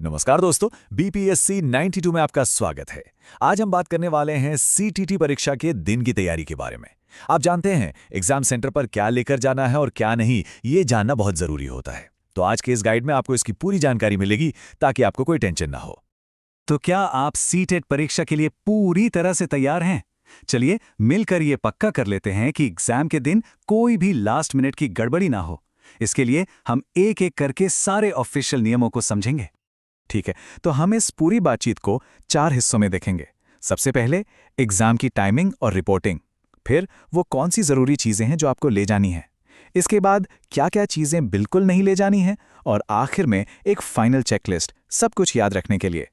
नमस्कार दोस्तों, बीपीएससी 92 में आपका स्वागत है। आज हम बात करने वाले हैं सीटीटी परीक्षा के दिन की तैयारी के बारे में। आप जानते हैं एग्जाम सेंटर पर क्या लेकर जाना है और क्या नहीं, ये जानना बहुत जरूरी होता है। तो आज के इस गाइड में आपको इसकी पूरी जानकारी मिलेगी ताकि आपको कोई टेंशन ना हो। तो क्या आप सीटेट परीक्षा के लिए पूरी तरह से तैयार हैं? चलिए मिलकर ये पक्का कर लेते हैं कि एग्जाम के दिन कोई भी लास्ट मिनट की गड़बड़ी ना हो। इसके लिए हम एक एक करके सारे ऑफिशियल नियमों को समझेंगे। ठीक है, तो हम इस पूरी बातचीत को 4 हिस्सों में देखेंगे। सबसे पहले एग्जाम की टाइमिंग और रिपोर्टिंग, फिर वो कौन सी जरूरी चीजें हैं जो आपको ले जानी है, इसके बाद क्या क्या चीजें बिल्कुल नहीं ले जानी है, और आखिर में एक फाइनल चेकलिस्ट, सब कुछ याद रखने के लिए।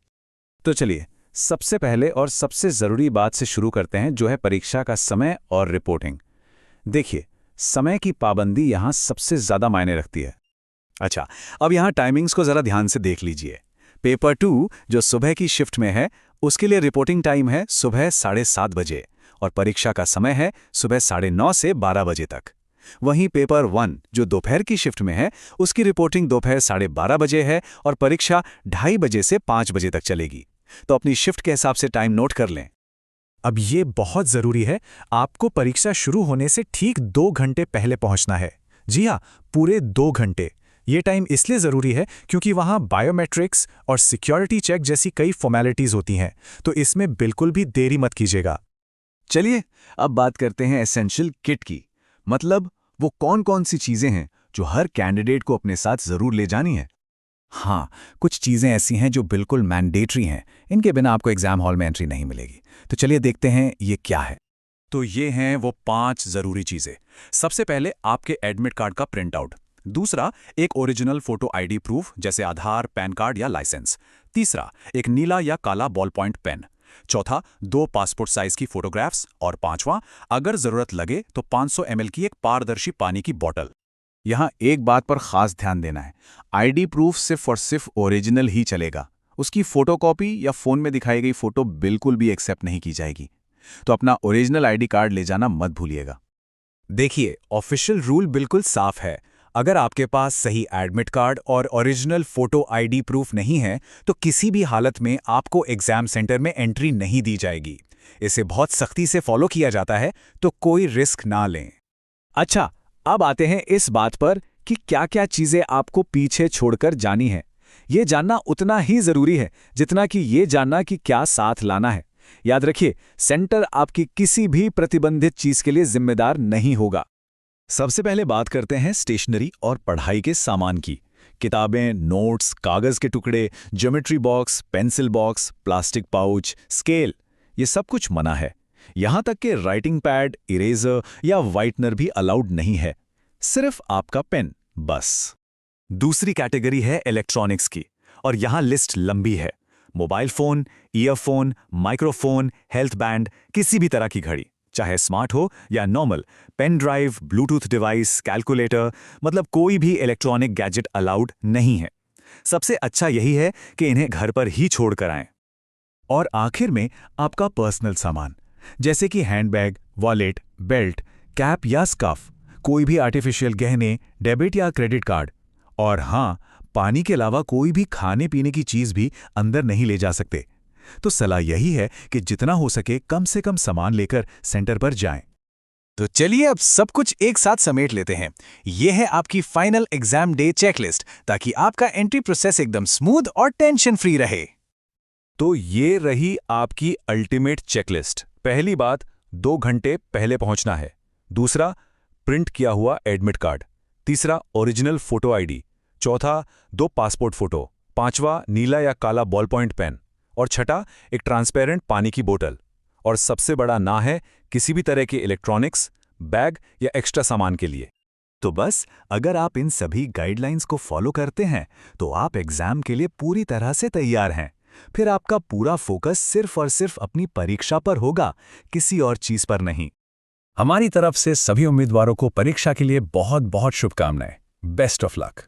तो चलिए सबसे पहले और सबसे जरूरी बात से शुरू करते हैं, जो है परीक्षा का समय और रिपोर्टिंग। देखिए, समय की पाबंदी यहां सबसे ज्यादा मायने रखती है। अच्छा, अब यहां टाइमिंग्स को जरा ध्यान से देख लीजिए। पेपर 2 जो सुबह की शिफ्ट में है, उसके लिए रिपोर्टिंग टाइम है सुबह 7:30 बजे और परीक्षा का समय है सुबह 9:30 से 12 बजे तक। वहीं पेपर 1 जो दोपहर की शिफ्ट में है, उसकी रिपोर्टिंग दोपहर 12:30 बजे है और परीक्षा 2:30 बजे से 5 बजे तक चलेगी। तो अपनी शिफ्ट के हिसाब से टाइम नोट कर लें। अब ये बहुत जरूरी है, आपको परीक्षा शुरू होने से ठीक 2 घंटे पहले पहुंचना है। जी हाँ, पूरे 2 घंटे। ये टाइम इसलिए जरूरी है क्योंकि वहां बायोमेट्रिक्स और सिक्योरिटी चेक जैसी कई फॉर्मेलिटीज होती हैं, तो इसमें बिल्कुल भी देरी मत कीजिएगा। चलिए अब बात करते हैं एसेंशियल किट की, मतलब वो कौन कौन सी चीजें हैं जो हर कैंडिडेट को अपने साथ जरूर ले जानी है। हाँ, कुछ चीजें ऐसी हैं जो बिल्कुल मैंडेटरी हैं, इनके बिना आपको एग्जाम हॉल में एंट्री नहीं मिलेगी। तो चलिए देखते हैं ये क्या है। तो ये हैं वो 5 जरूरी चीजें। सबसे पहले आपके एडमिट कार्ड का प्रिंट आउट, दूसरा एक ओरिजिनल फोटो आईडी प्रूफ जैसे आधार, पैन कार्ड या लाइसेंस, तीसरा एक नीला या काला बॉल पॉइंट पेन, चौथा 2 पासपोर्ट साइज की फोटोग्राफ्स, और पांचवा अगर जरूरत लगे तो 500 ml की एक पारदर्शी पानी की बोतल। यहां एक बात पर खास ध्यान देना है, आईडी प्रूफ सिर्फ और सिर्फ ओरिजिनल ही चलेगा। उसकी फोटोकॉपी या फोन में दिखाई गई फोटो बिल्कुल भी एक्सेप्ट नहीं की जाएगी। तो अपना ओरिजिनल आईडी कार्ड ले जाना मत भूलिएगा। देखिए, ऑफिशियल रूल बिल्कुल साफ है। अगर आपके पास सही एडमिट कार्ड और ओरिजिनल फोटो आईडी प्रूफ नहीं है, तो किसी भी हालत में आपको एग्जाम सेंटर में एंट्री नहीं दी जाएगी। इसे बहुत सख्ती से फॉलो किया जाता है, तो कोई रिस्क ना लें। अच्छा, अब आते हैं इस बात पर कि क्या क्या चीजें आपको पीछे छोड़कर जानी है। ये जानना उतना ही जरूरी है जितना कि ये जानना कि क्या साथ लाना है। याद रखिए, सेंटर आपकी किसी भी प्रतिबंधित चीज के लिए जिम्मेदार नहीं होगा। सबसे पहले बात करते हैं स्टेशनरी और पढ़ाई के सामान की। किताबें, नोट्स, कागज के टुकड़े, geometry box, pencil box, plastic pouch, scale, ये सब कुछ मना है। यहां तक कि राइटिंग पैड, इरेजर या व्हाइटनर भी अलाउड नहीं है, सिर्फ आपका पेन बस। दूसरी कैटेगरी है इलेक्ट्रॉनिक्स की, और यहां लिस्ट लंबी है। Mobile phone, earphone, microphone, health band, किसी भी तरह की घड़ी, चाहे स्मार्ट हो या normal, pen drive, bluetooth device, calculator, मतलब कोई भी इलेक्ट्रॉनिक गैजेट अलाउड नहीं है। सबसे अच्छा यही है कि इन्हें घर पर ही छोड़ कर आएं। और आखिर में आपका पर्सनल सामान, जैसे कि हैंडबैग, वॉलेट, बेल्ट, कैप या स्कार्फ, कोई भी आर्टिफिशियल गहने, डेबिट या क्रेडिट कार्ड, और हाँ, पानी के अलावा कोई भी खाने पीने की चीज भी अंदर नहीं ले जा सकते। तो सलाह यही है कि जितना हो सके कम से कम सामान लेकर सेंटर पर जाएं। तो चलिए अब सब कुछ एक साथ समेट लेते हैं। यह है आपकी फाइनल एग्जाम डे चेकलिस्ट, ताकि आपका एंट्री प्रोसेस एकदम स्मूथ और टेंशन फ्री रहे। तो ये रही आपकी अल्टीमेट चेकलिस्ट। पहली बात, 2 घंटे पहले पहुंचना है। दूसरा, प्रिंट किया हुआ एडमिट कार्ड। तीसरा, ओरिजिनल फोटो आईडी। चौथा, 2 पासपोर्ट फोटो। पांचवा, नीला या काला बॉल पॉइंट पेन। और छठा, एक ट्रांसपेरेंट पानी की बोतल। और सबसे बड़ा ना है किसी भी तरह के इलेक्ट्रॉनिक्स, बैग या एक्स्ट्रा सामान के लिए। तो बस, अगर आप इन सभी गाइडलाइंस को फॉलो करते हैं तो आप एग्जाम के लिए पूरी तरह से तैयार हैं। फिर आपका पूरा फोकस सिर्फ और सिर्फ अपनी परीक्षा पर होगा, किसी और चीज पर नहीं। हमारी तरफ से सभी उम्मीदवारों को परीक्षा के लिए बहुत बहुत शुभकामनाएं। Best of luck.